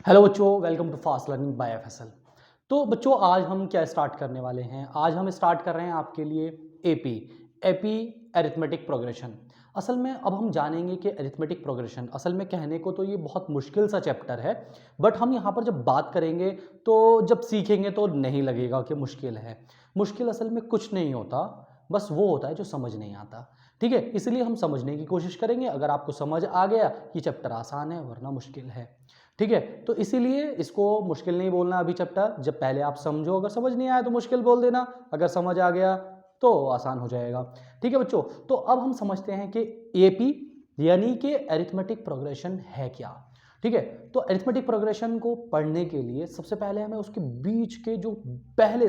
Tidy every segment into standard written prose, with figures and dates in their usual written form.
Hello बच्चों, welcome to fast learning by FSL. तो बच्चों आज हम क्या स्टार्ट करने वाले हैं? आज हम स्टार्ट कर रहे हैं आपके लिए एपी अरिथमेटिक प्रोग्रेशन। असल में अब हम जानेंगे कि अरिथमेटिक प्रोग्रेशन असल में कहने को तो ये बहुत मुश्किल सा चैप्टर है, बट हम यहाँ पर जब बात करेंगे तो जब सीखेंगे तो नहीं लगेगा कि मुश्किल है। मुश्किल असल में कुछ नहीं होता, बस वो होता है जो समझ नहीं आता। ठीक है, इसलिए हम समझने की कोशिश करेंगे। अगर आपको समझ आ गया कि चैप्टर आसान है वरना मुश्किल है। ठीक है, तो इसीलिए इसको मुश्किल नहीं बोलना अभी चैप्टर। जब पहले आप समझो, अगर समझ नहीं आया तो मुश्किल बोल देना, अगर समझ आ गया तो आसान हो जाएगा। ठीक है बच्चों, तो अब हम समझते हैं कि एपी यानी कि अरिथमेटिक प्रोग्रेशन है क्या। ठीक है, तो अरिथमेटिक प्रोग्रेशन को पढ़ने के लिए सबसे पहले हमें उसके बीच के जो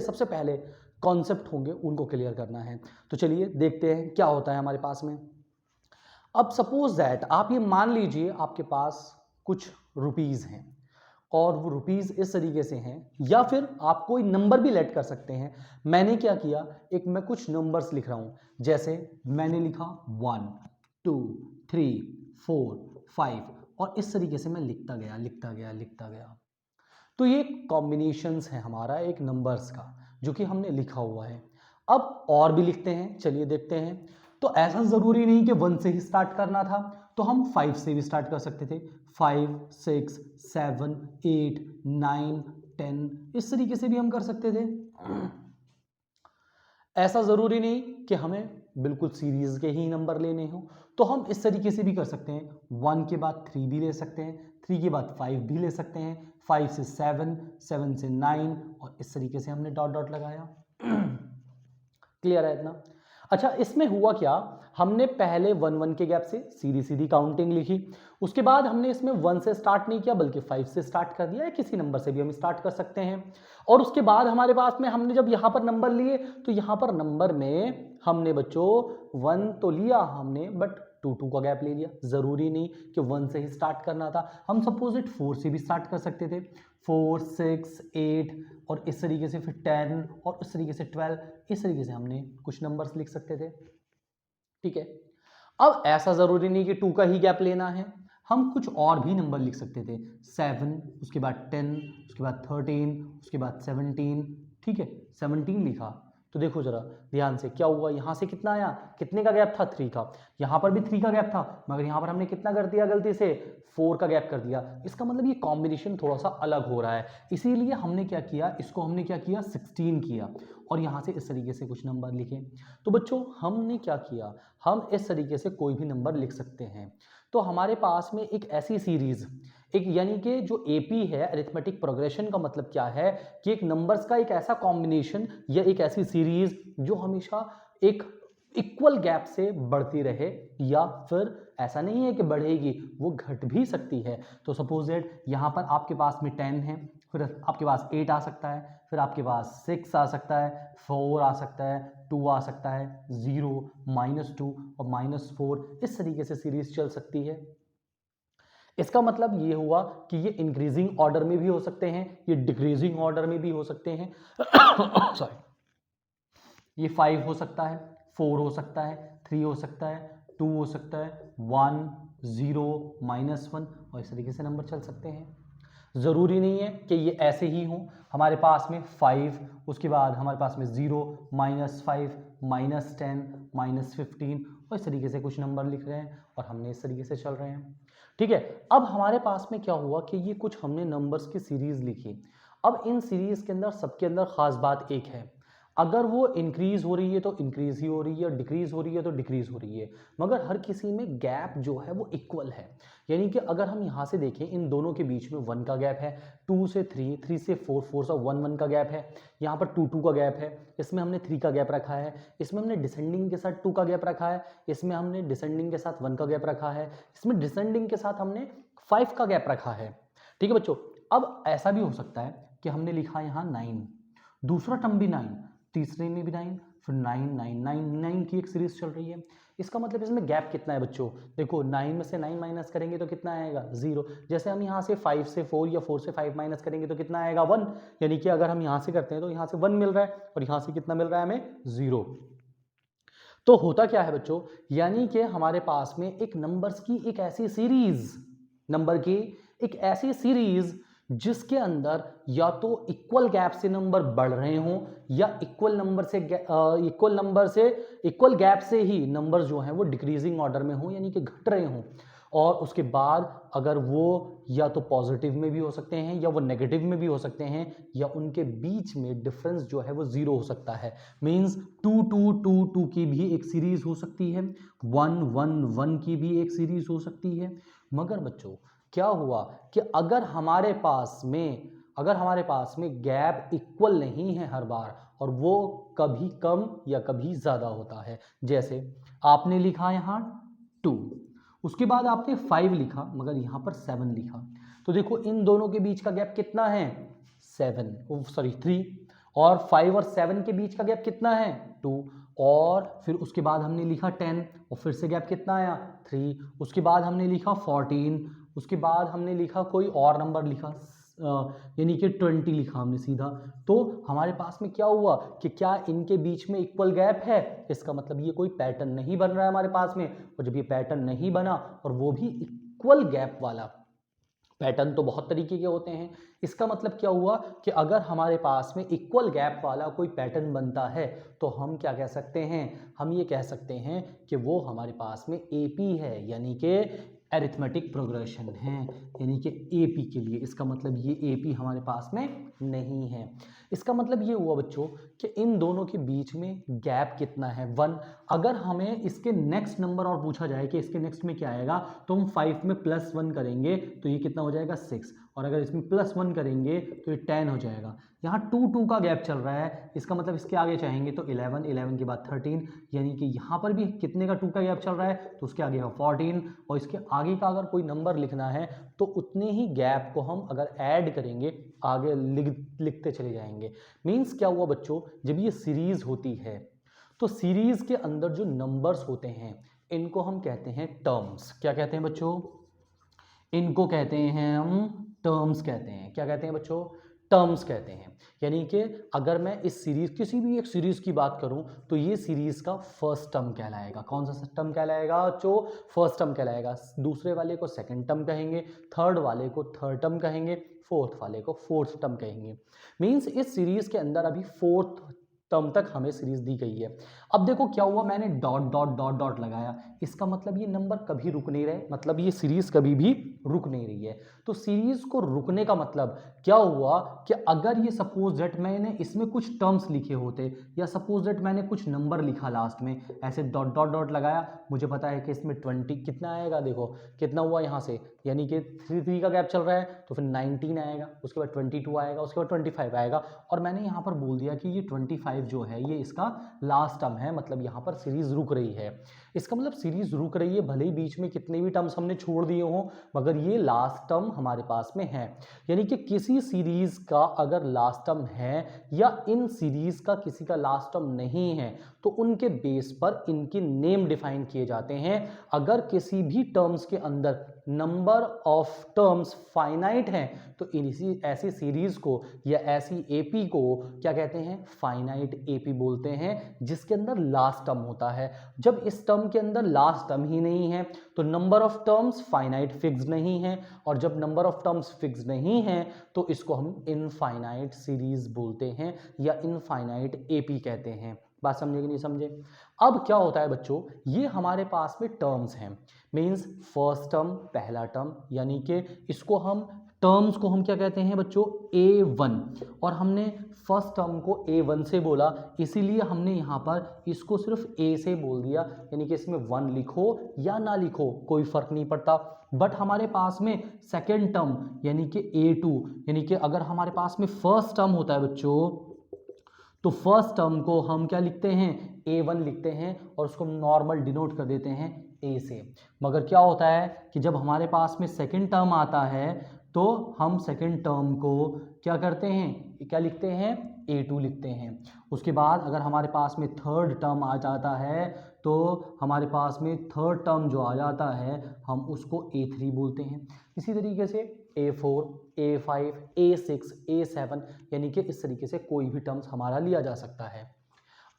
सबसे पहले कॉन्सेप्ट होंगे उनको क्लियर करना है। तो चलिए देखते हैं क्या होता है हमारे पास में। अब सपोज दैट आप ये मान लीजिए आपके पास कुछ रुपीज़ हैं और वो रुपीज़ इस तरीके से हैं, या फिर आप कोई नंबर भी लेट कर सकते हैं। मैंने क्या किया, मैं कुछ नंबर्स लिख रहा हूँ। जैसे मैंने लिखा 1 2 3 4 5 और इस तरीके से मैं लिखता गया लिखता गया लिखता गया। तो ये कॉम्बिनेशंस है हमारा एक नंबर्स का जो कि हमने लिखा हुआ है। अब और भी लिखते हैं, चलिए देखते हैं। तो ऐसा ज़रूरी नहीं कि 1 से ही स्टार्ट करना था, तो हम 5 से भी स्टार्ट कर सकते थे। 5 6 7 8 9 10 इस तरीके से भी हम कर सकते थे। ऐसा ज़रूरी नहीं कि हमें बिल्कुल सीरीज़ के ही नंबर लेने हो, तो हम इस तरीके से भी कर सकते हैं। 1 के बाद 3 भी ले सकते हैं, 3 के बाद 5 भी ले सकते हैं, 5 से 7 7 से 9 और इस तरीके से हमने डॉट डॉट लगाया। क्लियर है इतना? अच्छा, इसमें हुआ क्या, हमने पहले 1 1 के गैप से सीधी सीधी काउंटिंग लिखी। उसके बाद हमने इसमें 1 से स्टार्ट नहीं किया बल्कि 5 से स्टार्ट कर दिया, या किसी नंबर से भी हम स्टार्ट कर सकते हैं। और उसके बाद हमारे पास में हमने जब यहाँ पर नंबर लिए तो यहाँ पर नंबर में हमने बच्चों 1 तो लिया हमने, बट 2 2 का गैप ले लिया। ज़रूरी नहीं कि 1 से ही स्टार्ट करना था, हम सपोज इट 4 से भी स्टार्ट कर सकते थे। 4 6 8 और इस तरीके से फिर 10 और इस तरीके से 12, इस तरीके से हमने कुछ नंबर्स लिख सकते थे। ठीक है, अब ऐसा ज़रूरी नहीं कि 2 का ही गैप लेना है, हम कुछ और भी नंबर लिख सकते थे। 7 उसके बाद 10 उसके बाद 13 उसके बाद 17। ठीक है, 17 लिखा तो देखो जरा ध्यान से क्या हुआ, यहाँ से कितना आया, कितने का गैप था, 3 का। यहाँ पर भी 3 का गैप था, मगर यहाँ पर हमने कितना कर दिया गलती से, 4 का गैप कर दिया। इसका मतलब ये कॉम्बिनेशन थोड़ा सा अलग हो रहा है, इसीलिए हमने क्या किया, इसको हमने क्या किया 16 किया और यहाँ से इस तरीके से कुछ नंबर लिखे। तो बच्चों हमने क्या किया, हम इस तरीके से कोई भी नंबर लिख सकते हैं। तो हमारे पास में एक ऐसी सीरीज, एक यानी कि जो एपी है अरिथमेटिक प्रोग्रेशन का मतलब क्या है कि एक नंबर्स का एक ऐसा कॉम्बिनेशन या एक ऐसी सीरीज जो हमेशा एक इक्वल गैप से बढ़ती रहे, या फिर ऐसा नहीं है कि बढ़ेगी, वो घट भी सकती है। तो सपोज दैट यहाँ पर आपके पास में 10 है, फिर आपके पास 8 आ सकता है, फिर आपके पास 6 आ सकता है, 4 आ सकता है, 2 आ सकता है, 0 -2 और -4, इस तरीके से सीरीज चल सकती है। इसका मतलब ये हुआ कि ये इंक्रीजिंग ऑर्डर में भी हो सकते हैं, ये डिक्रीजिंग ऑर्डर में भी हो सकते हैं। सॉरी, ये 5 हो सकता है, 4 हो सकता है, 3 हो सकता है, 2 हो सकता है, 1 0 -1 और इस तरीके से नंबर चल सकते हैं। ज़रूरी नहीं है कि ये ऐसे ही हों, हमारे पास में 5 उसके बाद हमारे पास में 0 -5 -10 -15 और इस तरीके से कुछ नंबर लिख रहे हैं और हमने इस तरीके से चल रहे हैं। ठीक है, अब हमारे पास में क्या हुआ कि ये कुछ हमने नंबर्स की सीरीज लिखी। अब इन सीरीज के अंदर सबके अंदर खास बात एक है, अगर वो इंक्रीज हो रही है तो इंक्रीज ही हो रही है, डिक्रीज हो रही है तो डिक्रीज हो रही है, मगर हर किसी में गैप जो है वो इक्वल है। यानी कि अगर हम यहाँ से देखें इन दोनों के बीच में 1 का गैप है, 2 से 3 3 से 4 4 से 1 1 का गैप है, यहाँ पर 2 2 का गैप है, इसमें हमने 3 का गैप रखा है, इसमें हमने डिसेंडिंग के साथ 2 का गैप रखा है, इसमें हमने डिसेंडिंग के साथ 1 का गैप रखा है, इसमें डिसेंडिंग के साथ हमने 5 का गैप रखा है। ठीक है बच्चों, अब ऐसा भी हो सकता है कि हमने लिखा यहाँ 9, दूसरा टर्म भी 9, तीसरे में भी 9, फिर 9 9 9 9 की एक सीरीज चल रही है। इसका मतलब इसमें गैप कितना है बच्चों, देखो 9 में से 9 माइनस करेंगे तो कितना आएगा 0। जैसे हम यहाँ से 5 से 4 या 4 से 5 माइनस करेंगे तो कितना आएगा 1। यानी कि अगर हम यहाँ से करते हैं तो यहाँ से 1 मिल रहा है और यहाँ से कितना मिल रहा है हमें 0। तो होता क्या है बच्चों, यानी कि हमारे पास में एक नंबर्स की एक ऐसी सीरीज, नंबर की एक ऐसी सीरीज जिसके अंदर या तो इक्वल गैप से नंबर बढ़ रहे हों या इक्वल गैप से ही नंबर जो हैं वो डिक्रीजिंग ऑर्डर में हों, यानी कि घट रहे हों। और उसके बाद अगर वो या तो पॉजिटिव में भी हो सकते हैं या वो नेगेटिव में भी हो सकते हैं, या उनके बीच में डिफरेंस जो है वो जीरो हो सकता है। मींस 2 2 2 2 की भी एक सीरीज हो सकती है, 1 1 1 की भी एक सीरीज हो सकती है। मगर बच्चों क्या हुआ कि अगर हमारे पास में गैप इक्वल नहीं है हर बार, और वो कभी कम या कभी ज़्यादा होता है। जैसे आपने लिखा यहाँ 2, उसके बाद आपने 5 लिखा मगर यहाँ पर 7 लिखा, तो देखो इन दोनों के बीच का गैप कितना है 3, और 5 और 7 के बीच का गैप कितना है 2, और फिर उसके बाद हमने लिखा 10 और फिर से गैप कितना आया 3, उसके बाद हमने लिखा 14, उसके बाद हमने लिखा कोई और नंबर लिखा यानी कि 20 लिखा हमने सीधा। तो हमारे पास में क्या हुआ कि क्या इनके बीच में इक्वल गैप है, इसका मतलब ये कोई पैटर्न नहीं बन रहा है हमारे पास में। और जब ये पैटर्न नहीं बना और वो भी इक्वल गैप वाला, पैटर्न तो बहुत तरीके के होते हैं, इसका मतलब क्या हुआ कि अगर हमारे पास में इक्वल गैप वाला कोई पैटर्न बनता है तो हम क्या कह सकते हैं, हम ये कह सकते हैं कि वो हमारे पास में एपी है, यानी कि एरिथमेटिक प्रोग्रेशन है, यानी कि एपी के लिए। इसका मतलब ये एपी हमारे पास में नहीं है। इसका मतलब ये हुआ बच्चों कि इन दोनों के बीच में गैप कितना है 1। अगर हमें इसके नेक्स्ट नंबर और पूछा जाए कि इसके नेक्स्ट में क्या आएगा, तो हम 5 में +1 करेंगे तो ये कितना हो जाएगा 6, और अगर इसमें +1 करेंगे तो ये 10 हो जाएगा। यहाँ 2 2 का गैप चल रहा है, इसका मतलब इसके आगे चाहेंगे तो 11, 11 के बाद 13, यानी कि यहाँ पर भी कितने का 2 का गैप चल रहा है, तो उसके आगे है 14, और इसके आगे का अगर कोई नंबर लिखना है तो उतने ही गैप को हम अगर ऐड करेंगे आगे लिखते चले जाएंगे। मीन्स क्या हुआ बच्चों, जब ये सीरीज होती है तो सीरीज के अंदर जो नंबर्स होते हैं इनको हम कहते हैं टर्म्स। क्या कहते हैं बच्चों, इनको कहते हैं हम टर्म्स कहते हैं। क्या कहते हैं बच्चों, टर्म्स कहते हैं। यानी कि अगर मैं इस सीरीज किसी भी एक सीरीज की बात करूं तो ये सीरीज का फर्स्ट टर्म कहलाएगा। कौन सा टर्म कहलाएगा, जो फर्स्ट टर्म कहलाएगा। दूसरे वाले को सेकंड टर्म कहेंगे, थर्ड वाले को थर्ड टर्म कहेंगे, फोर्थ वाले को फोर्थ टर्म कहेंगे। मींस इस सीरीज के अंदर अभी फोर्थ टर्म तक हमें सीरीज दी गई है। अब देखो क्या हुआ, मैंने डॉट डॉट डॉट डॉट लगाया, इसका मतलब ये नंबर कभी रुक नहीं रहे, मतलब ये सीरीज कभी भी रुक नहीं रही है। तो सीरीज को रुकने का मतलब क्या हुआ कि अगर ये सपोज दैट मैंने इसमें कुछ टर्म्स लिखे होते, या सपोज दैट मैंने कुछ नंबर लिखा लास्ट में, ऐसे डॉट डॉट डॉट लगाया, मुझे पता है कि इसमें 20 कितना आएगा, देखो कितना हुआ यहाँ से, यानी कि 3 का गैप चल रहा है, तो फिर 19 आएगा, उसके बाद 22 आएगा, उसके बाद 25 आएगा, और मैंने यहाँ पर बोल दिया कि ये 25 जो है ये इसका लास्ट टर्म है, मतलब यहाँ पर सीरीज रुक रही है। इसका मतलब सीरीज रुक रही है, भले ही बीच में कितने भी टर्म्स हमने छोड़ दिए हों, मगर ये लास्ट टर्म हमारे पास में है। यानी कि किसी सीरीज का अगर लास्ट टर्म है या इन सीरीज का किसी का लास्ट टर्म नहीं है तो उनके बेस पर इनके नेम डिफाइन किए जाते हैं। अगर किसी भी टर्म्स के अंदर नंबर ऑफ टर्म्स फाइनाइट हैं तो ऐसी सीरीज को या ऐसी एपी को क्या कहते हैं, फाइनाइट एपी बोलते हैं, जिसके अंदर लास्ट टर्म होता है। जब इस टर्म के अंदर लास्ट टर्म ही नहीं है तो number of terms finite fix नहीं है, और जब नंबर ऑफ टर्म्स फिक्स नहीं है तो इसको हम इनफाइनाइट सीरीज बोलते हैं या इनफाइनाइट एपी कहते हैं। बात समझे कि नहीं समझे। अब क्या होता है बच्चों, ये हमारे पास में टर्म्स हैं, मींस फर्स्ट टर्म पहला टर्म, यानी कि इसको हम टर्म्स को हम क्या कहते हैं बच्चों, A1, और हमने फर्स्ट टर्म को A1 से बोला, इसीलिए हमने यहाँ पर इसको सिर्फ A से बोल दिया, यानी कि इसमें 1 लिखो या ना लिखो कोई फर्क नहीं पड़ता। बट हमारे पास में सेकेंड टर्म यानी कि A2, यानी कि अगर हमारे पास में फर्स्ट टर्म होता है बच्चों तो फर्स्ट टर्म को हम क्या लिखते हैं, A1 लिखते हैं, और उसको नॉर्मल डिनोट कर देते हैं A से। मगर क्या होता है कि जब हमारे पास में सेकंड टर्म आता है तो हम सेकंड टर्म को क्या करते हैं, क्या लिखते हैं, A2 लिखते हैं। उसके बाद अगर हमारे पास में थर्ड टर्म आ जाता है तो हमारे पास में थर्ड टर्म जो आ जाता है हम उसको A3 बोलते हैं। इसी तरीके से A4, A5, A6, A7, यानी कि इस तरीके से कोई भी टर्म्स हमारा लिया जा सकता है।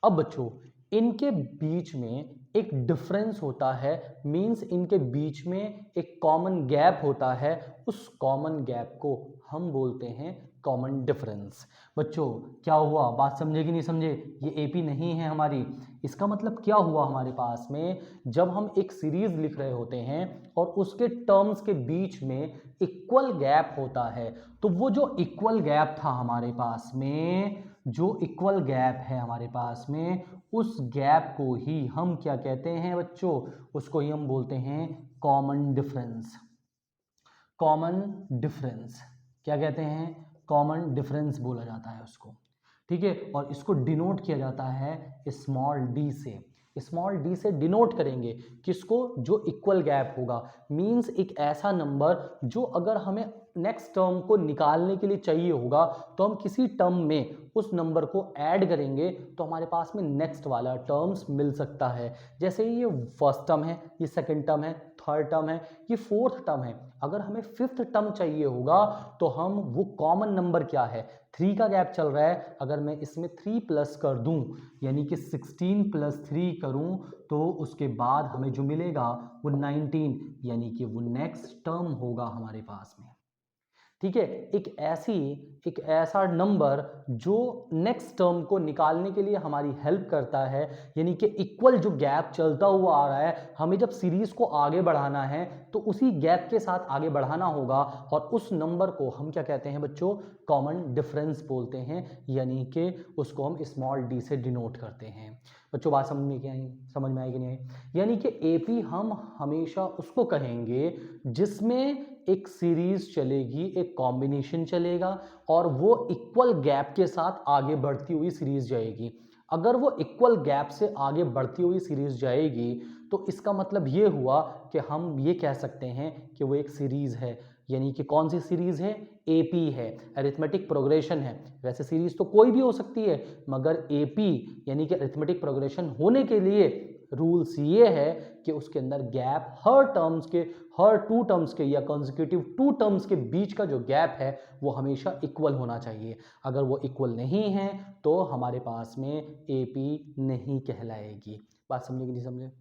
अब बच्चों इनके बीच में एक डिफरेंस होता है, मींस इनके बीच में एक कॉमन गैप होता है, उस कॉमन गैप को हम बोलते हैं कॉमन डिफरेंस। बच्चों क्या हुआ, बात समझे कि नहीं समझे? ये एपी नहीं है हमारी। इसका मतलब क्या हुआ, हमारे पास में जब हम एक सीरीज लिख रहे होते हैं और उसके टर्म्स के बीच में इक्वल गैप होता है, तो वो जो इक्वल गैप था हमारे पास में, जो इक्वल गैप है हमारे पास में, उस गैप को ही हम क्या कहते हैं बच्चों? उसको ही हम बोलते हैं कॉमन डिफरेंस। कॉमन डिफरेंस क्या कहते हैं? कॉमन डिफरेंस बोला जाता है उसको, ठीक है। और इसको डिनोट किया जाता है स्मॉल डी से। स्मॉल डी से डिनोट करेंगे किसको? जो इक्वल गैप होगा, मींस एक ऐसा नंबर जो अगर हमें नेक्स्ट टर्म को निकालने के लिए चाहिए होगा, तो हम किसी टर्म में उस नंबर को ऐड करेंगे तो हमारे पास में नेक्स्ट वाला टर्म्स मिल सकता है। जैसे ये फर्स्ट टर्म है, ये सेकंड टर्म है, थर्ड टर्म है, ये फोर्थ टर्म है। अगर हमें फिफ्थ टर्म चाहिए होगा तो हम वो कॉमन नंबर क्या है, 3 का गैप चल रहा है, अगर मैं इसमें 3 प्लस कर दूं, यानी कि 16 प्लस 3 करूं, तो उसके बाद हमें जो मिलेगा वो 19, यानी कि वो नेक्स्ट टर्म होगा हमारे पास में, ठीक है। एक ऐसा नंबर जो नेक्स्ट टर्म को निकालने के लिए हमारी हेल्प करता है, यानी कि इक्वल जो गैप चलता हुआ आ रहा है, हमें जब सीरीज को आगे बढ़ाना है तो उसी गैप के साथ आगे बढ़ाना होगा, और उस नंबर को हम क्या कहते हैं बच्चों? कॉमन डिफरेंस बोलते हैं, यानी कि उसको हम स्मॉल डी से डिनोट करते हैं। बच्चों बात समझ में समझ में आई कि नहीं आई? यानी कि एपी हम हमेशा उसको कहेंगे जिसमें एक सीरीज चलेगी, एक कॉम्बिनेशन चलेगा, और वो इक्वल गैप के साथ आगे बढ़ती हुई सीरीज जाएगी। अगर वो इक्वल गैप से आगे बढ़ती हुई सीरीज जाएगी तो इसका मतलब ये हुआ कि हम ये कह सकते हैं कि वो एक सीरीज है। यानी कि कौन सी सीरीज है? एपी है, अरिथमेटिक प्रोग्रेशन है। वैसे सीरीज तो कोई भी हो सकती है, मगर एपी यानी कि अरिथमेटिक प्रोग्रेशन होने के लिए रूल्स ये है कि उसके अंदर गैप हर टू टर्म्स के या कंसेक्यूटिव 2 टर्म्स के बीच का जो गैप है वो हमेशा इक्वल होना चाहिए। अगर वो इक्वल नहीं है तो हमारे पास में एपी नहीं कहलाएगी। बात समझे कि नहीं समझे?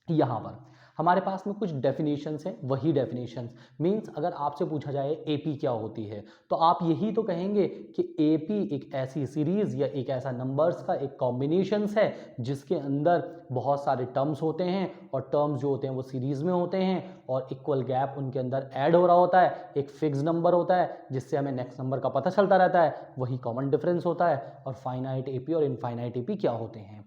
यहाँ पर हमारे पास में कुछ डेफिनेशंस हैं, वही डेफिनेशंस मींस अगर आपसे पूछा जाए एपी क्या होती है, तो आप यही तो कहेंगे कि एपी एक ऐसी सीरीज या एक ऐसा नंबर्स का एक कॉम्बिनेशंस है जिसके अंदर बहुत सारे टर्म्स होते हैं, और टर्म्स जो होते हैं वो सीरीज में होते हैं, और इक्वल गैप उनके अंदर ऐड हो रहा होता है। एक फिक्स नंबर होता है जिससे हमें नेक्स्ट नंबर का पता चलता रहता है, वही कॉमन डिफरेंस होता है। और फाइनाइट एपी और इनफाइनाइट एपी क्या होते हैं?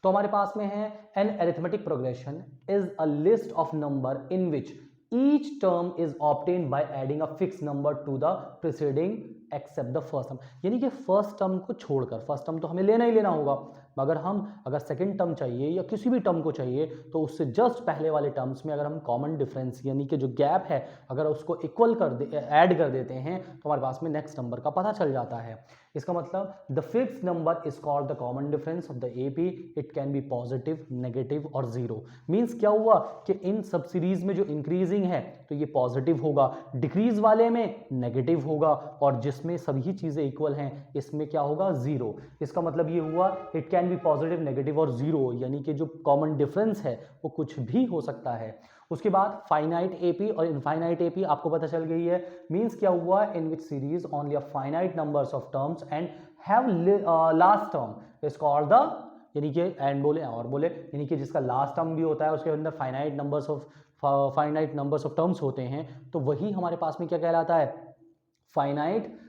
तो हमारे पास में है an arithmetic progression is a list of number in which each term is obtained by adding a fix number to the preceding except the first term. यानी कि फर्स्ट टर्म को छोड़कर, फर्स्ट टर्म तो हमें लेना ही लेना होगा, मगर हम अगर सेकंड टर्म चाहिए या किसी भी टर्म को चाहिए तो उससे जस्ट पहले वाले टर्म्स में अगर हम कॉमन डिफरेंस यानी कि जो गैप है अगर उसको इक्वल ऐड कर देते हैं तो हमारे पास में नेक्स्ट नंबर का पता चल जाता है। इसका मतलब the fix number is called the common difference of the AP. It can be positive, negative और जीरो। मींस क्या हुआ कि इन सब सीरीज में जो इंक्रीजिंग है तो ये पॉजिटिव होगा, डिक्रीज वाले में नेगेटिव होगा, और जिसमें सभी चीजें इक्वल हैं इसमें क्या होगा? जीरो। इसका मतलब ये हुआ it can be positive, negative और जीरो, यानी कि जो कॉमन डिफरेंस है वो कुछ भी हो सकता है। उसके बाद फाइनाइट एपी और इनफाइनाइट एपी आपको पता चल गई है। मींस क्या हुआ? In which series only a finite numbers of terms and have last term is called the, यानी कि एंड बोले और बोले, यानी कि जिसका लास्ट टर्म भी होता है उसके अंदर फाइनाइट नंबर्स ऑफ टर्म्स होते हैं, तो वही हमारे पास में क्या कहलाता है? फाइनाइट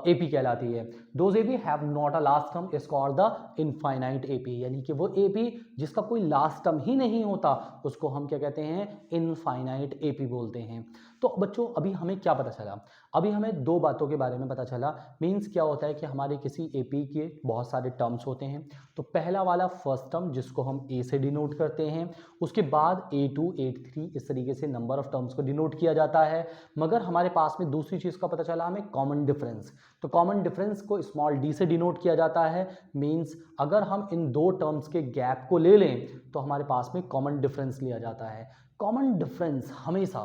एपी कहलाती है। Those AP have not a last term is called the infinite AP, यानी कि वो एपी जिसका कोई लास्ट टर्म ही नहीं होता उसको हम क्या कहते हैं? इनफाइनाइट एपी बोलते हैं। तो बच्चों अभी हमें क्या पता चला? अभी हमें 2 बातों के बारे में पता चला। मींस क्या होता है कि हमारे किसी एपी के बहुत सारे टर्म्स होते हैं, तो पहला वाला फर्स्ट टर्म जिसको हम ए से डिनोट करते हैं, उसके बाद A2 A3 इस तरीके से नंबर ऑफ टर्म्स को डिनोट किया जाता है। मगर हमारे पास में दूसरी चीज़ का पता चला हमें, कॉमन डिफरेंस। तो कॉमन डिफरेंस को स्मॉल डी से डिनोट किया जाता है। मींस अगर हम इन 2 टर्म्स के गैप को ले लें तो हमारे पास में कॉमन डिफरेंस लिया जाता है। कॉमन डिफरेंस हमेशा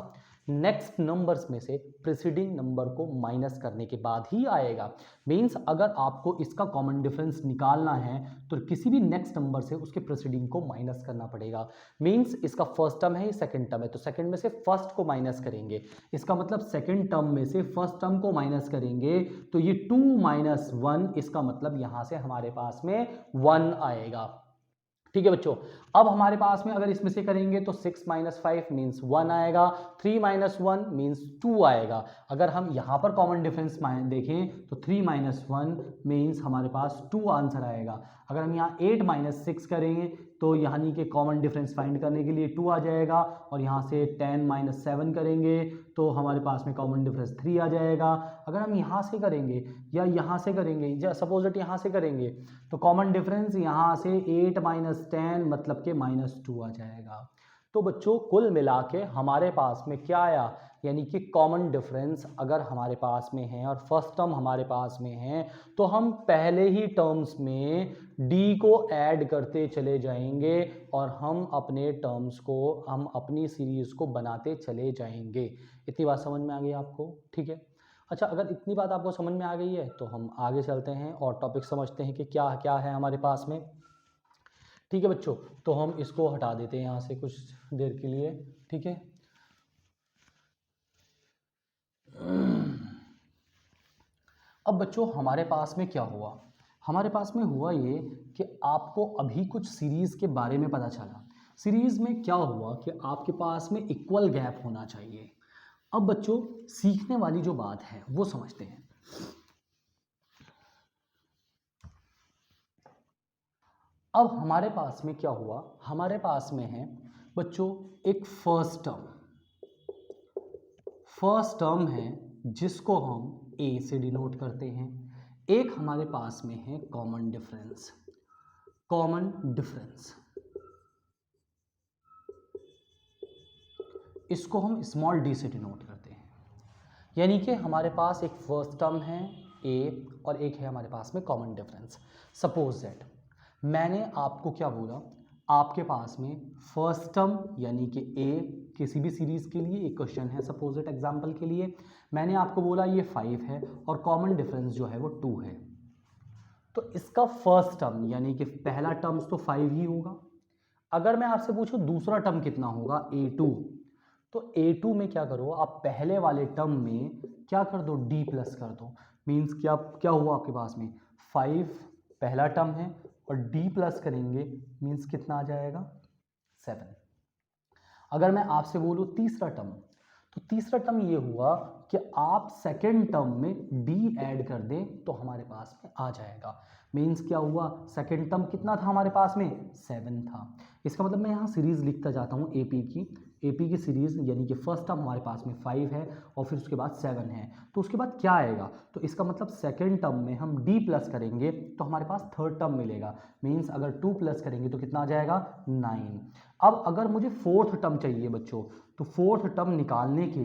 नेक्स्ट नंबर्स में से प्रीसीडिंग नंबर को माइनस करने के बाद ही आएगा। मींस अगर आपको इसका कॉमन डिफरेंस निकालना है तो किसी भी नेक्स्ट नंबर से उसके प्रीसीडिंग को माइनस करना पड़ेगा। मींस इसका फर्स्ट टर्म है, ये सेकंड टर्म है, तो सेकंड में से फर्स्ट को माइनस करेंगे। इसका मतलब सेकंड टर्म में से फर्स्ट टर्म को माइनस करेंगे तो ये 2 - 1, इसका मतलब यहां से हमारे पास में 1 आएगा। ठीक है बच्चों, अब हमारे पास में अगर इसमें से करेंगे तो 6 - 5 मीन्स 1 आएगा, 3 - 1 मीन्स 2 आएगा। अगर हम यहाँ पर कॉमन डिफरेंस देखें तो 3 - 1 मीन्स हमारे पास 2 आंसर आएगा। अगर हम यहाँ 8 - 6 करेंगे तो यानी कि कॉमन डिफरेंस फाइंड करने के लिए 2 आ जाएगा, और यहाँ से 10 - 7 करेंगे तो हमारे पास में कॉमन डिफरेंस 3 आ जाएगा। अगर हम यहाँ से करेंगे या यहाँ से करेंगे, या सपोज दैट यहाँ से करेंगे तो कॉमन डिफरेंस यहाँ से 8 - 10 मतलब के -2 आ जाएगा। तो बच्चों कुल मिला के हमारे पास में क्या आया, यानी कि कॉमन डिफरेंस अगर हमारे पास में है और फर्स्ट टर्म हमारे पास में है तो हम पहले ही टर्म्स में डी को ऐड करते चले जाएंगे और हम अपने टर्म्स को, हम अपनी सीरीज को बनाते चले जाएंगे। इतनी बात समझ में आ गई आपको? ठीक है। अच्छा, अगर इतनी बात आपको समझ में आ गई है तो हम आगे चलते हैं और टॉपिक समझते हैं कि क्या क्या है हमारे पास में। ठीक है बच्चों, तो हम इसको हटा देते हैं यहाँ से कुछ देर के लिए। ठीक है, अब बच्चों हमारे पास में क्या हुआ, हमारे पास में हुआ ये कि आपको अभी कुछ सीरीज के बारे में पता चला। सीरीज में क्या हुआ कि आपके पास में इक्वल गैप होना चाहिए। अब बच्चों सीखने वाली जो बात है वो समझते हैं। अब हमारे पास में क्या हुआ, हमारे पास में है बच्चों एक फर्स्ट टर्म है जिसको हम ए से डिनोट करते हैं। एक हमारे पास में है कॉमन डिफरेंस इसको हम स्मॉल डी से डिनोट करते हैं। यानी कि हमारे पास एक फर्स्ट टर्म है ए और एक है हमारे पास में कॉमन डिफरेंस। सपोज दैट मैंने आपको क्या बोला, आपके पास में फर्स्ट टर्म यानी कि ए किसी भी सीरीज के लिए एक क्वेश्चन है, सपोज दैट एग्जांपल के लिए मैंने आपको बोला ये 5 है और कॉमन डिफरेंस जो है वो 2 है। तो इसका फर्स्ट टर्म यानी कि पहला टर्म्स तो 5 ही होगा। अगर मैं आपसे पूछूं दूसरा टर्म कितना होगा, a2, तो a2 में क्या करो आप पहले वाले टर्म में क्या कर दो, d प्लस कर दो। मीन्स क्या हुआ आपके पास में 5 पहला टर्म है और d प्लस करेंगे मीन्स कितना आ जाएगा 7। अगर मैं आपसे बोलूं तीसरा टर्म, तो तीसरा टर्म ये हुआ कि आप सेकेंड टर्म में d ऐड कर दें तो हमारे पास में आ जाएगा। मीन्स क्या हुआ, सेकेंड टर्म कितना था हमारे पास में 7 था। इसका मतलब मैं यहाँ सीरीज लिखता जाता हूँ एपी की सीरीज, यानी कि फर्स्ट टर्म हमारे पास में 5 है और फिर उसके बाद 7 है, तो उसके बाद क्या आएगा, तो इसका मतलब सेकेंड टर्म में हम d प्लस करेंगे तो हमारे पास थर्ड टर्म मिलेगा। मीन्स अगर 2 प्लस करेंगे तो कितना आ जाएगा 9। अब अगर मुझे फोर्थ टर्म चाहिए बच्चों, तो फोर्थ टर्म निकालने के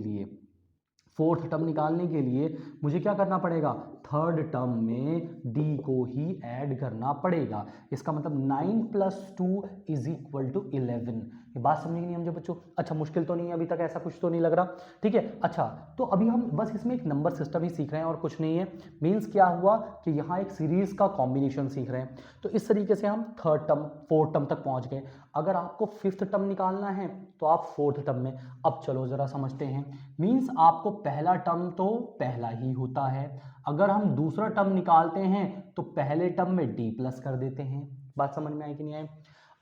लिए मुझे क्या करना पड़ेगा, थर्ड टर्म में d को ही ऐड करना पड़ेगा। इसका मतलब 9 + 2 = 11। ये बात समझे कि नहीं समझे बच्चों? अच्छा, मुश्किल तो नहीं है अभी तक, ऐसा कुछ तो नहीं लग रहा? ठीक है। अच्छा, तो अभी हम बस इसमें एक नंबर सिस्टम ही सीख रहे हैं और कुछ नहीं है। मीन्स क्या हुआ कि यहाँ एक सीरीज का कॉम्बिनेशन सीख रहे हैं, तो इस तरीके से हम थर्ड टर्म फोर्थ टर्म तक पहुंच गए। अगर आपको फिफ्थ टर्म निकालना है तो आप फोर्थ टर्म में, अब चलो जरा समझते हैं। मीन्स आपको पहला टर्म तो पहला ही होता है, अगर हम दूसरा टर्म निकालते हैं तो पहले टर्म में d प्लस कर देते हैं। बात समझ में आई कि नहीं आई?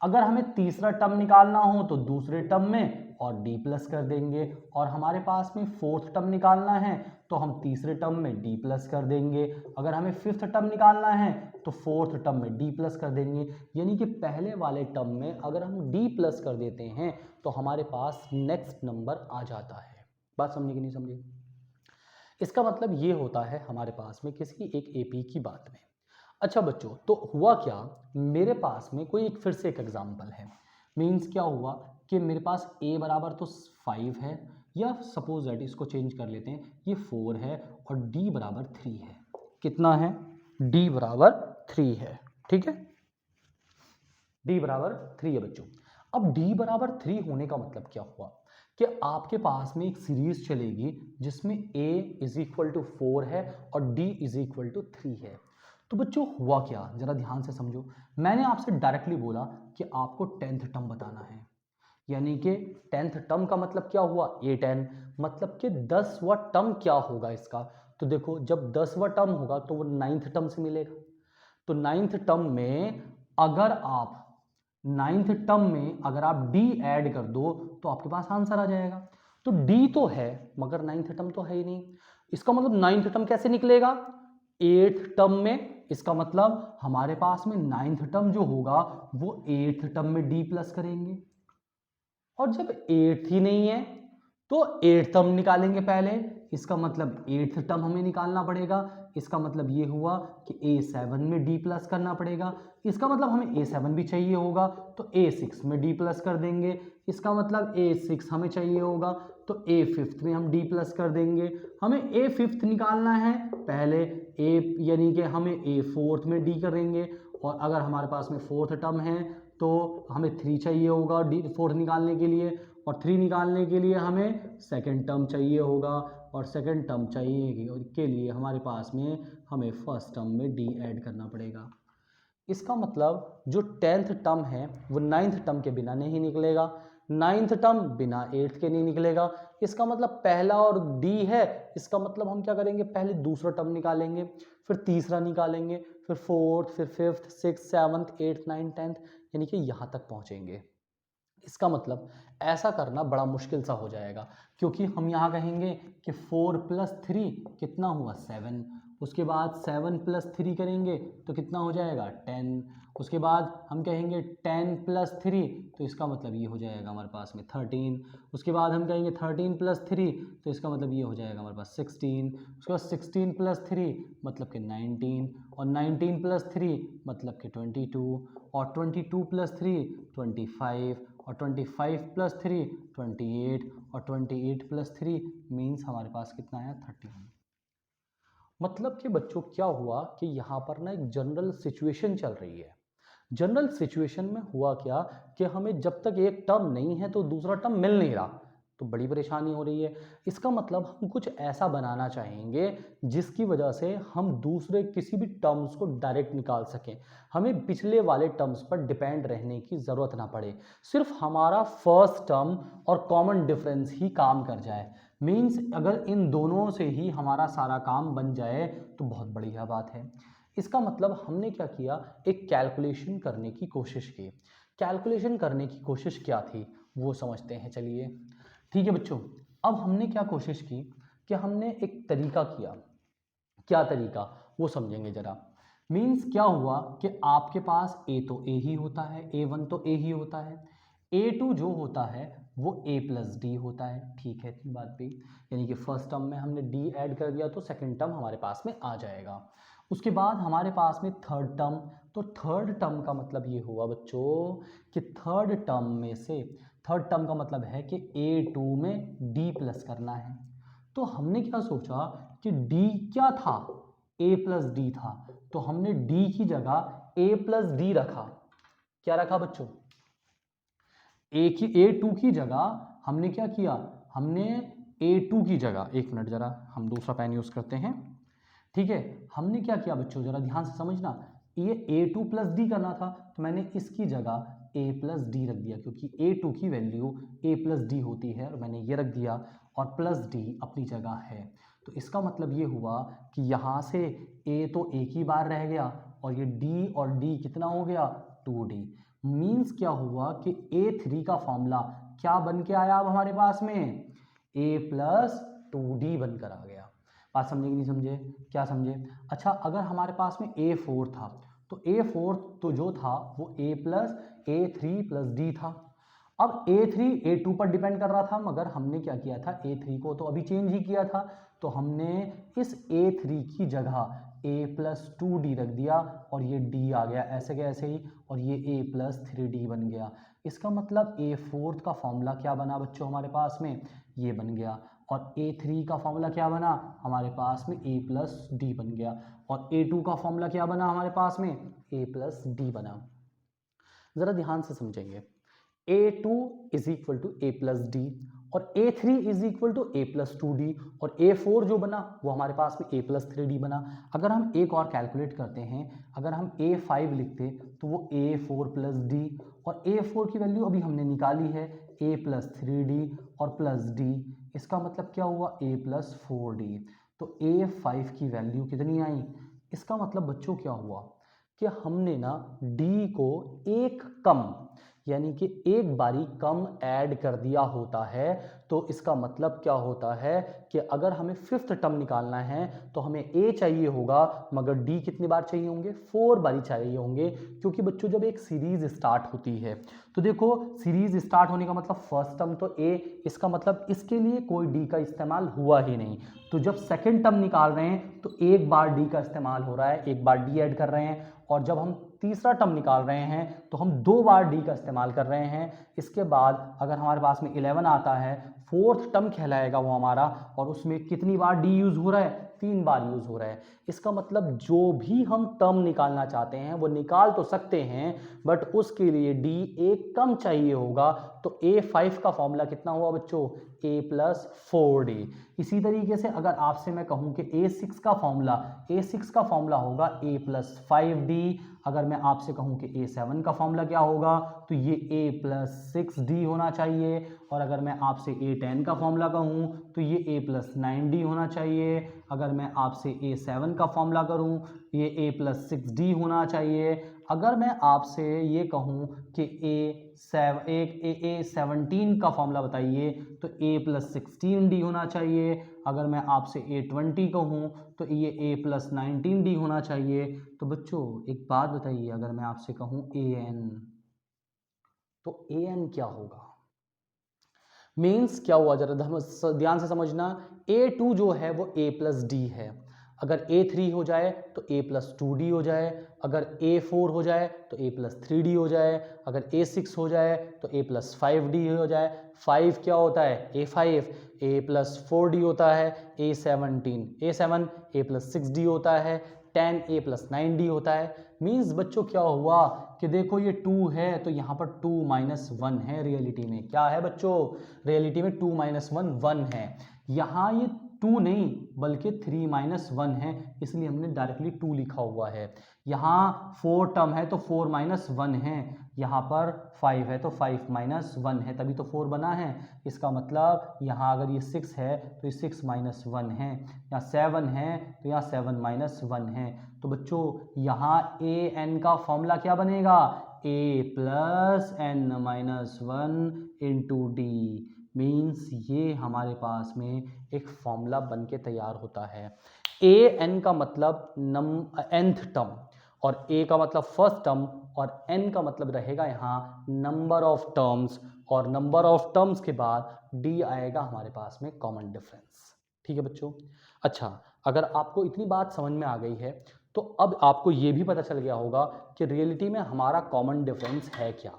अगर हमें तीसरा टर्म निकालना हो तो दूसरे टर्म में और d प्लस कर देंगे, और हमारे पास में फोर्थ टर्म निकालना है तो हम तीसरे टर्म में d प्लस कर देंगे। अगर हमें फिफ्थ टर्म निकालना है तो फोर्थ टर्म में d प्लस कर देंगे। यानी कि पहले वाले टर्म में अगर हम d प्लस कर देते हैं तो हमारे पास नेक्स्ट नंबर आ जाता है। बात समझे कि नहीं समझे? इसका मतलब ये होता है हमारे पास में किसी एक एपी की बात में। अच्छा बच्चों, तो हुआ क्या, मेरे पास में कोई एक फिर से एक एग्जांपल है। मीन्स क्या हुआ कि मेरे पास a बराबर तो 5 है, या सपोज दैट इसको चेंज कर लेते हैं, ये 4 है और d बराबर 3 है। कितना है, d बराबर 3 है। ठीक है, d बराबर 3 है बच्चों। अब d बराबर 3 होने का मतलब क्या हुआ कि आपके पास में एक सीरीज चलेगी जिसमें a इज इक्वल टू 4 है और d इज इक्वल टू 3 है। तो बच्चों हुआ क्या, जरा ध्यान से समझो। मैंने आपसे डायरेक्टली बोला कि आपको 10th टर्म बताना है, यानी कि 10th टर्म का मतलब क्या हुआ, a10, मतलब कि 10वां टर्म क्या होगा इसका। तो देखो जब 10वां टर्म होगा तो वो 9th टर्म से मिलेगा। तो 9th टर्म में अगर आप 9th टर्म में अगर आप d ऐड कर दो तो आपके पास आंसर आ जाएगा। तो d तो है मगर 9th टर्म तो है ही नहीं। इसका मतलब 9th टर्म कैसे निकलेगा, 8th टर्म में। इसका मतलब हमारे पास में 9th टर्म जो होगा वो 8th टर्म में d प्लस करेंगे, और जब 8th ही नहीं है तो 8th टर्म निकालेंगे पहले। इसका मतलब 8th टर्म हमें निकालना पड़ेगा। इसका मतलब ये हुआ कि a7 में d प्लस करना पड़ेगा। इसका मतलब हमें a7 भी चाहिए होगा तो a6 में d प्लस कर देंगे। इसका मतलब a6 हमें चाहिए होगा तो a5 में हम d प्लस कर देंगे। हमें a5 निकालना है पहले, a यानी कि हमें a4 में d करेंगे, और अगर हमारे पास में 4th टर्म है तो हमें 3 चाहिए होगा d 4th निकालने के लिए, और 3 निकालने के लिए हमें 2nd टर्म चाहिए होगा, और 2nd टर्म चाहिए के लिए हमारे पास में हमें 1st टर्म में d ऐड करना पड़ेगा। इसका मतलब जो 10th टर्म है वो 9th टर्म के बिना नहीं निकलेगा, 9th टर्म बिना 8th के नहीं निकलेगा। इसका मतलब पहला और d है, इसका मतलब हम क्या करेंगे, पहले दूसरा टर्म निकालेंगे, फिर तीसरा निकालेंगे, फिर 4th, फिर 5th, 6th, 7th, 8th, 9th, 10th, यानी कि यहाँ तक पहुँचेंगे। इसका मतलब ऐसा करना बड़ा मुश्किल सा हो जाएगा, क्योंकि हम यहाँ कहेंगे कि 4 + 3 कितना हुआ 7, उसके बाद 7 + 3 करेंगे तो कितना हो जाएगा 10, उसके बाद हम कहेंगे 10 + 3 तो इसका मतलब ये हो जाएगा हमारे पास में 13, उसके बाद हम कहेंगे 13 + 3 तो इसका मतलब ये हो जाएगा हमारे पास 16, उसके बाद 16 + 3 मतलब कि 19, और 19 + 3 मतलब कि 22, और 22 + 3 25, और 25 + 3 28, और 28 + 3 मीन्स हमारे पास कितना आया 31। मतलब कि बच्चों क्या हुआ कि यहाँ पर ना एक जनरल सिचुएशन चल रही है। जनरल सिचुएशन में हुआ क्या कि हमें जब तक एक टर्म नहीं है तो दूसरा टर्म मिल नहीं रहा, तो बड़ी परेशानी हो रही है। इसका मतलब हम कुछ ऐसा बनाना चाहेंगे जिसकी वजह से हम दूसरे किसी भी टर्म्स को डायरेक्ट निकाल सकें, हमें पिछले वाले टर्म्स पर डिपेंड रहने की ज़रूरत ना पड़े, सिर्फ हमारा फर्स्ट टर्म और कॉमन डिफरेंस ही काम कर जाए। मीन्स अगर इन दोनों से ही हमारा सारा काम बन जाए तो बहुत बढ़िया बात है। इसका मतलब हमने क्या किया, एक कैलकुलेशन करने की कोशिश की। कैलकुलेशन करने की कोशिश क्या थी वो समझते हैं, चलिए। ठीक है बच्चों, अब हमने क्या कोशिश की कि हमने एक तरीका किया। क्या तरीका वो समझेंगे जरा। मीन्स क्या हुआ कि आपके पास a तो a ही होता है, a1 तो a ही होता है, a2 जो होता है वो a + d होता है। ठीक है इतनी बात भी, यानी कि फर्स्ट टर्म में हमने d ऐड कर दिया तो सेकंड टर्म हमारे पास में आ जाएगा। उसके बाद हमारे पास में थर्ड टर्म, तो थर्ड टर्म का मतलब ये हुआ बच्चों कि थर्ड टर्म में से, थर्ड टर्म का मतलब है कि a2 में d प्लस करना है। तो हमने क्या सोचा कि d क्या था, a + d था, तो हमने d की जगह a + d रखा। क्या रखा बच्चों, a2 की जगह हमने क्या किया, हमने a2 की जगह, एक मिनट जरा हम दूसरा पेन यूज करते हैं। ठीक है, हमने क्या किया बच्चों जरा ध्यान से समझना, ये a2 + d करना था तो मैंने इसकी जगह a + d रख दिया, क्योंकि a2 की वैल्यू a + d होती है, और मैंने ये रख दिया, और प्लस d अपनी जगह है। तो इसका मतलब ये हुआ कि यहाँ से a तो एक ही बार रह गया, और ये d और d कितना हो गया 2d। मीन्स क्या हुआ कि a3 का फॉर्मूला क्या बन के आया अब हमारे पास में, a + 2d बनकर आ गया। बात समझे कि नहीं समझे, क्या समझे। अच्छा, अगर हमारे पास में a4 था तो a4 तो जो था वो a + a3 + d था। अब a3 a2 पर डिपेंड कर रहा था, मगर हमने क्या किया था, a3 को तो अभी चेंज ही किया था, तो हमने इस a3 की जगह a + 2d रख दिया, और ये d आ गया ऐसे के ऐसे ही, और ये a + 3d बन गया। इसका मतलब a4 का फॉर्मूला क्या बना बच्चों हमारे पास में, ये बन गया, और a3 का फॉर्मूला क्या बना हमारे पास में a + d बन गया, और a2 का फॉर्मूला क्या बना हमारे पास में a + d बना। जरा ध्यान से समझेंगे, a2 = a + d, और A3 इज इक्वल टू A प्लस 2D, और A4 जो बना वो हमारे पास में A प्लस 3D बना। अगर हम एक और कैलकुलेट करते हैं, अगर हम A5 लिखते तो वो A4 प्लस D, और A4 की वैल्यू अभी हमने निकाली है A प्लस 3D और प्लस D, इसका मतलब क्या हुआ A प्लस 4D। तो A5 की वैल्यू कितनी आई? इसका मतलब बच्चों क्या हुआ कि हमने ना D को एक कम, यानी कि एक बारी कम ऐड कर दिया होता है। तो इसका मतलब क्या होता है कि अगर हमें फिफ्थ टर्म निकालना है तो हमें A चाहिए होगा, मगर D कितनी बार चाहिए होंगे? 4 बारी चाहिए होंगे। क्योंकि बच्चों जब एक सीरीज स्टार्ट होती है तो देखो सीरीज स्टार्ट होने का मतलब फर्स्ट टर्म तो A, इसका मतलब इसके लिए कोई D का इस्तेमाल हुआ ही नहीं। तो जब सेकेंड टर्म निकाल रहे हैं तो एक बार D का इस्तेमाल हो रहा है, एक बार D ऐड कर रहे हैं, और जब हम तीसरा टर्म निकाल रहे हैं तो हम 2 बार D का इस्तेमाल कर रहे हैं। इसके बाद अगर हमारे पास में 11 आता है, फोर्थ टर्म कहलाएगा वो हमारा, और उसमें कितनी बार D यूज हो रहा है? 3 बार यूज हो रहा है। इसका मतलब जो भी हम टर्म निकालना चाहते हैं वो निकाल तो सकते हैं, बट उसके लिए D एक कम चाहिए होगा। तो A5 का फॉर्मूला कितना हुआ बच्चों? A plus 4D। इसी तरीके से अगर आपसे मैं कहूं कि A6 का फॉर्मूला होगा A प्लस 5D। अगर मैं आपसे कहूं कि A7 का फॉर्मूला क्या होगा तो ये A प्लस 6D होना चाहिए। और अगर मैं आपसे A10 का फॉर्मूला कहूं तो ये A प्लस 9D होना चाहिए। अगर मैं आपसे A7 का फॉर्मूला करूं ये A प्लस 6D होना चाहिए। अगर मैं आपसे ये कहूं कि A17 का फॉर्मूला बताइए तो A प्लस 16D होना चाहिए। अगर मैं आपसे A20 कहूँ तो ये A प्लस 19D होना चाहिए। तो बच्चों एक बात बताइए, अगर मैं आपसे कहूँ AN, तो AN क्या होगा? मीन्स क्या हुआ, जरा ध्यान से समझना। A2 जो है वो A प्लस D है। अगर A3 हो जाए तो A प्लस 2D हो जाए, अगर A4 हो जाए तो A प्लस 3D हो जाए, अगर A6 हो जाए तो A प्लस 5D हो जाए। 5 क्या होता है? A5, A प्लस 4D होता है। A7 A प्लस 6D होता है। 10 A प्लस 9D होता है। मीन्स बच्चों क्या हुआ कि देखो ये 2 है तो यहाँ पर 2 माइनस 1 है। रियलिटी में क्या है बच्चों? रियलिटी में 2 माइनस 1 1 है। यहाँ ये 2 नहीं बल्कि 3 माइनस 1 है, इसलिए हमने डायरेक्टली 2 लिखा हुआ है। यहाँ 4 टर्म है तो 4 माइनस 1 है, यहाँ पर 5 है तो 5 माइनस 1 है, तभी तो 4 बना है। इसका मतलब यहाँ अगर ये 6 है तो ये 6 माइनस 1 है, यहाँ 7 है तो यहाँ 7 माइनस 1 है। तो बच्चों यहाँ ए एन का फॉर्मूला क्या बनेगा? A plus n minus 1 into D. Means ये हमारे पास में एक फॉर्मूला बन के तैयार होता है। ए एन का मतलब nth टर्म, और ए का मतलब फर्स्ट टर्म, और एन का मतलब रहेगा यहाँ नंबर ऑफ टर्म्स, और नंबर ऑफ टर्म्स के बाद डी आएगा हमारे पास में कॉमन डिफरेंस। ठीक है बच्चों? अच्छा, अगर आपको इतनी बात समझ में आ गई है तो अब आपको ये भी पता चल गया होगा कि रियलिटी में हमारा कॉमन डिफरेंस है क्या।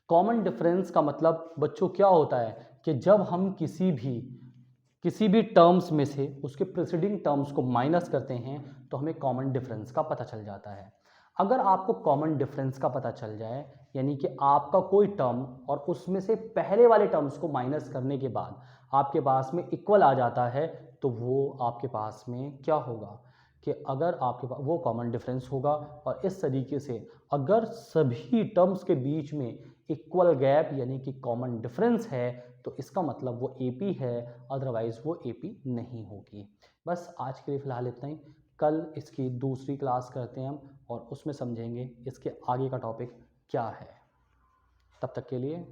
कॉमन डिफरेंस का मतलब बच्चों क्या होता है कि जब हम किसी भी टर्म्स में से उसके प्रीसीडिंग टर्म्स को माइनस करते हैं तो हमें कॉमन डिफरेंस का पता चल जाता है। अगर आपको कॉमन डिफरेंस का पता चल जाए, यानी कि आपका कोई टर्म और उसमें से पहले वाले टर्म्स को माइनस करने के बाद आपके पास में इक्वल आ जाता है, तो वो आपके पास में क्या होगा कि अगर आपके पास वो कॉमन डिफरेंस होगा। और इस तरीके से अगर सभी टर्म्स के बीच में इक्वल गैप यानी कि कॉमन डिफरेंस है तो इसका मतलब वो एपी है, अदरवाइज वो एपी नहीं होगी। बस आज के लिए फ़िलहाल इतना ही। कल इसकी दूसरी क्लास करते हैं हम और उसमें समझेंगे इसके आगे का टॉपिक क्या है। तब तक के लिए